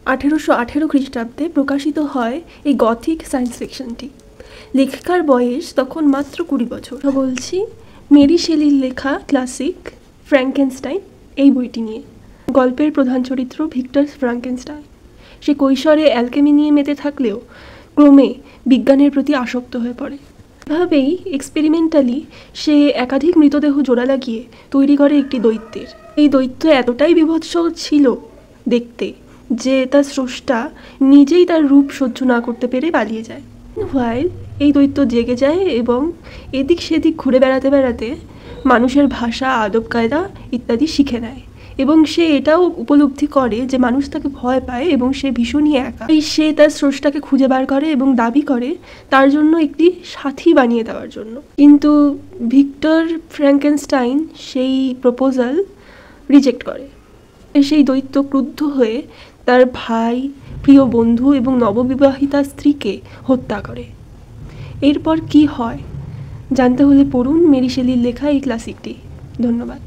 1818 খ্রিস্টাব্দে প্রকাশিত হয় এই গথিক সায়েন্স ফিকশনটি। লেখিকার বয়স তখন মাত্র 20 বছর। বলছি মেরি শেলির লেখা ক্লাসিক ফ্র্যাঙ্কেনস্টাইন এই বইটি নিয়ে। গল্পের প্রধান চরিত্র ভিক্টর ফ্র্যাঙ্কেনস্টাইন। সে কৈশোরে অ্যালকেমি নিয়ে মেতে থাকলেও ক্রমে বিজ্ঞানের প্রতি আসক্ত হয়ে পড়ে। এভাবেই এক্সপেরিমেন্টালি সে একাধিক মৃতদেহ জোড়া লাগিয়ে তৈরি করে একটি দৈত্যের। এই দৈত্য এতটাই বীভৎস ছিল দেখতে যে তার স্রষ্টা নিজেই তার রূপ সহ্য না করতে পেরে পালিয়ে যায়। হোয়াইল এই দৈত্য জেগে যায় এবং এদিক সেদিক ঘুরে বেড়াতে বেড়াতে মানুষের ভাষা, আদব কায়দা ইত্যাদি শিখে নেয় এবং সে এটাও উপলব্ধি করে যে মানুষ তাকে ভয় পায় এবং সে ভীষণই একা। সে তার স্রষ্টাকে খুঁজে বার করে এবং দাবি করে তার জন্য একটি সাথী বানিয়ে দেওয়ার জন্য। কিন্তু ভিক্টর ফ্র্যাঙ্কেনস্টাইন সেই প্রপোজাল রিজেক্ট করে। সেই দৈত্য ক্রুদ্ধ হয়ে তার ভাই, প্রিয় বন্ধু এবং নববিবাহিতা স্ত্রীকে হত্যা করে। এরপর কি হয় জানতে হলে পড়ুন মেরি শেলির লেখা এই ক্লাসিকটি। ধন্যবাদ।